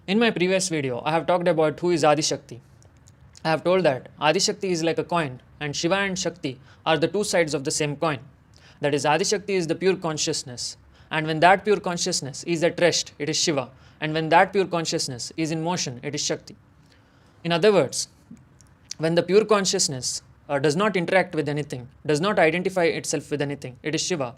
In my previous video, I have talked about who is Adi Shakti. I have told that Adi Shakti is like a coin and Shiva and Shakti are the two sides of the same coin. That is, Adi Shakti is the pure consciousness, and when that pure consciousness is at rest, it is Shiva, and when that pure consciousness is in motion, it is Shakti. In other words, when the pure consciousness does not interact with anything, does not identify itself with anything, it is Shiva.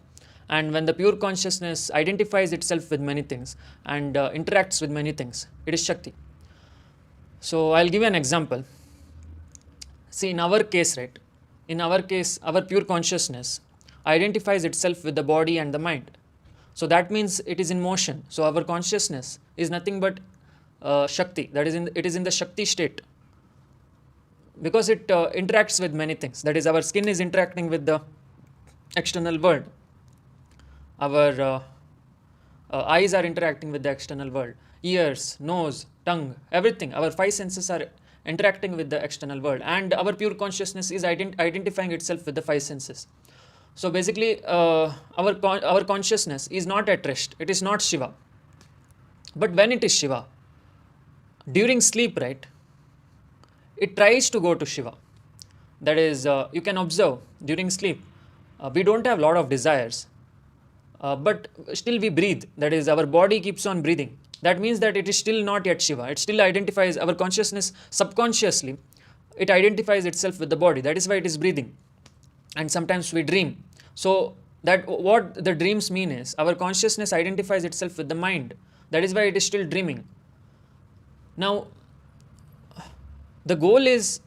And when the pure consciousness identifies itself with many things and interacts with many things, it is Shakti. So I'll give you an example. See, in our case, right? In our case, our pure consciousness identifies itself with the body and the mind. So that means it is in motion. So our consciousness is nothing but Shakti. That is, it is in the Shakti state. Because it interacts with many things. That is, our skin is interacting with the external world. Our eyes are interacting with the external world. Ears, nose, tongue, everything. Our five senses are interacting with the external world. And our pure consciousness is identifying itself with the five senses. So basically, our consciousness is not at rest. It is not Shiva. But when it is Shiva, during sleep, right, it tries to go to Shiva. That is, you can observe during sleep, we don't have a lot of desires, but still we breathe. That is, our body keeps on breathing. That means that it is still not yet Shiva. It still identifies our consciousness subconsciously. It identifies itself with the body. That is why it is breathing. And sometimes we dream. So that what the dreams mean is our consciousness identifies itself with the mind. That is why it is still dreaming. Now, the goal is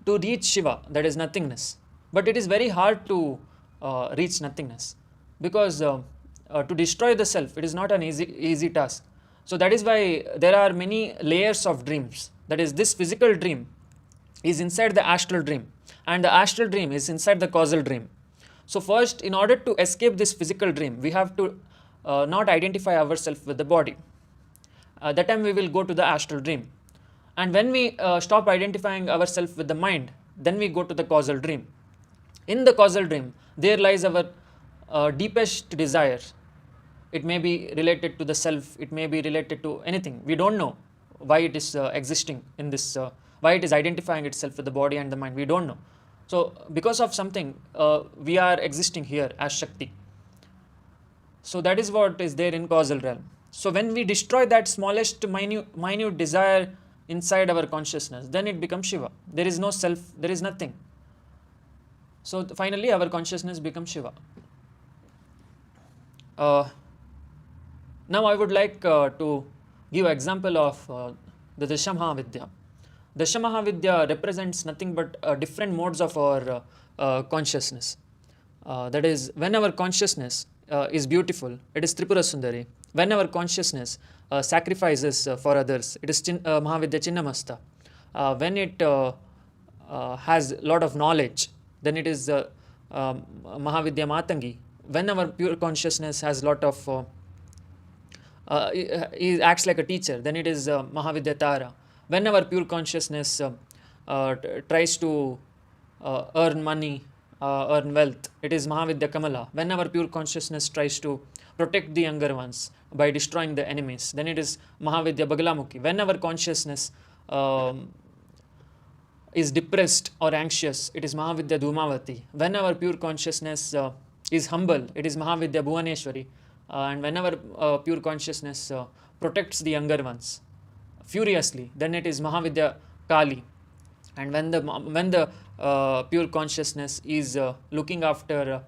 to reach Shiva, that is nothingness. But it is very hard to reach nothingness because to destroy the self, it is not an easy task. So that is why there are many layers of dreams. That is, this physical dream is inside the astral dream, and the astral dream is inside the causal dream. So first, in order to escape this physical dream, we have to not identify ourselves with the body. That time we will go to the astral dream. And when we stop identifying ourselves with the mind, then we go to the causal dream. In the causal dream, there lies our deepest desire. It may be related to the self, it may be related to anything. We don't know why it is existing in this, why it is identifying itself with the body and the mind. We don't know. So because of something, we are existing here as Shakti. So that is what is there in causal realm. So when we destroy that smallest minute desire inside our consciousness, then it becomes Shiva. There is no self, there is nothing. So finally our consciousness becomes Shiva. Now I would like to give an example of the Dasha Mahavidya. Dasha Mahavidya represents nothing but different modes of our consciousness. That is, when our consciousness is beautiful, it is Tripura Sundari. When our consciousness sacrifices for others, it is Mahavidya Chinnamasta. When it has a lot of knowledge, then it is Mahavidya Matangi. When our pure consciousness has a lot of, it acts like a teacher, then it is Mahavidya Tara. When our pure consciousness tries to earn money, earn wealth, it is Mahavidya Kamala. When our pure consciousness tries to protect the younger ones by destroying the enemies, then it is Mahavidya Bagalamukhi. When our consciousness is depressed or anxious, it is Mahavidya Dhumavati. When our pure consciousness is humble, it is Mahavidya Bhuvaneshwari. And when our pure consciousness protects the younger ones furiously, then it is Mahavidya Kali. And when the pure consciousness is looking after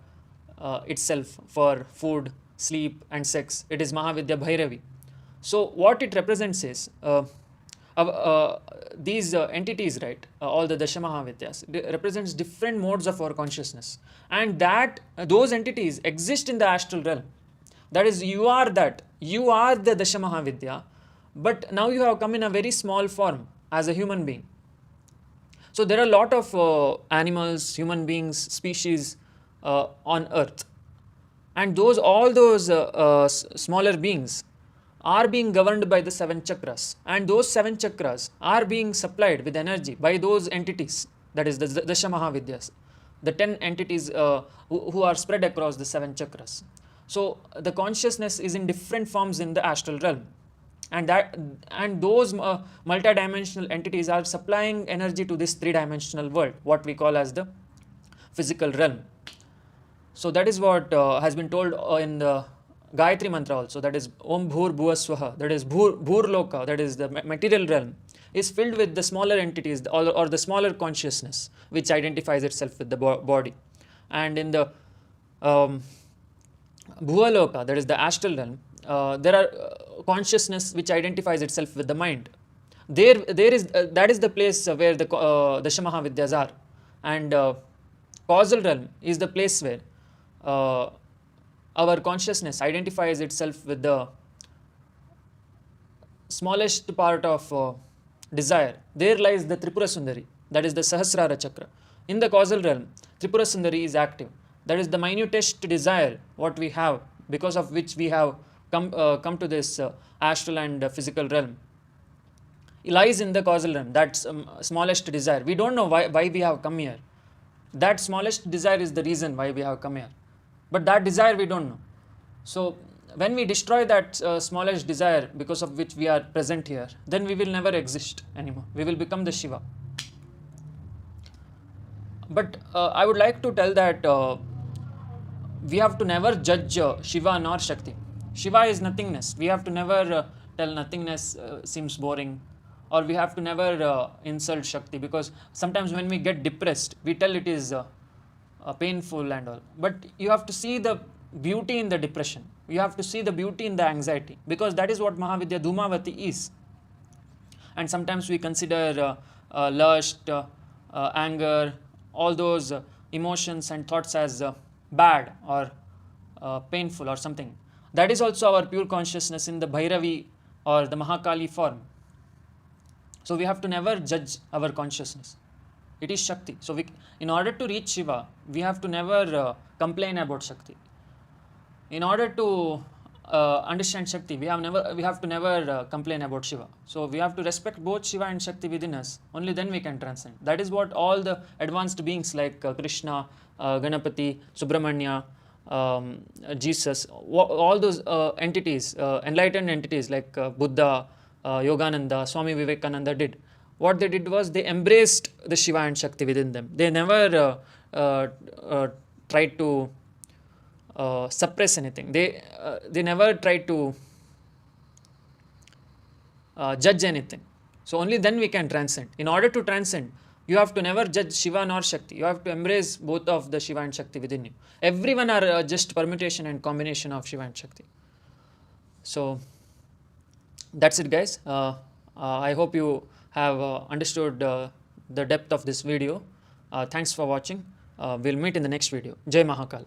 itself for food, sleep and sex, it is Mahavidya Bhairavi. So what it represents is these entities, right, all the Dasha Mahavidyas, represents different modes of our consciousness, and that those entities exist in the astral realm. That is, you are the Dasha Mahavidya, but now you have come in a very small form as a human being. So there are a lot of animals, human beings, species on earth, and all those smaller beings are being governed by the 7 chakras, and those 7 chakras are being supplied with energy by those entities, that is the Dasha Mahavidyas, the 10 entities who are spread across the 7 chakras. So the consciousness is in different forms in the astral realm. and those multidimensional entities are supplying energy to this three-dimensional world, what we call as the physical realm. So that is what has been told in the Gayatri Mantra also, that is Om Bhur Bhuva Swaha, that is Bhur Loka, that is the material realm, is filled with the smaller entities or the smaller consciousness which identifies itself with the body. And in the Bhuva Loka, that is the astral realm, there are consciousness which identifies itself with the mind. There is that is the place where the Dasha Mahavidyas are, and causal realm is the place where our consciousness identifies itself with the smallest part of desire. There lies the Tripura Sundari, that is the Sahasrara Chakra. In the causal realm, Tripura Sundari is active. That is the minutest desire what we have, because of which we have come to this astral and physical realm. It lies in the causal realm, that smallest desire. We don't know why we have come here. That smallest desire is the reason why we have come here. But that desire we don't know. So when we destroy that smallest desire because of which we are present here, then we will never exist anymore. We will become the Shiva. But I would like to tell that we have to never judge Shiva nor Shakti. Shiva is nothingness. We have to never tell nothingness seems boring, or we have to never insult Shakti, because sometimes when we get depressed, we tell it is painful and all. But you have to see the beauty in the depression. You have to see the beauty in the anxiety, because that is what Mahavidya Dhumavati is. And sometimes we consider lust, anger, all those emotions and thoughts as bad or painful or something. That is also our pure consciousness in the Bhairavi or the Mahakali form. So we have to never judge our consciousness. It is Shakti. So in order to reach Shiva, we have to never complain about Shakti. In order to understand Shakti, we have to never complain about Shiva. So we have to respect both Shiva and Shakti within us. Only then we can transcend. That is what all the advanced beings like Krishna, Ganapati, Subramanya, Jesus, all those entities, enlightened entities like Buddha, Yogananda, Swami Vivekananda did. What they did was they embraced the Shiva and Shakti within them. They never tried to suppress anything. They never tried to judge anything. So only then we can transcend. In order to transcend, you have to never judge Shiva nor Shakti. You have to embrace both of the Shiva and Shakti within you. Everyone are just permutation and combination of Shiva and Shakti. So that's it, guys. I hope you have understood the depth of this video. Thanks for watching. We'll meet in the next video. Jai Mahakal.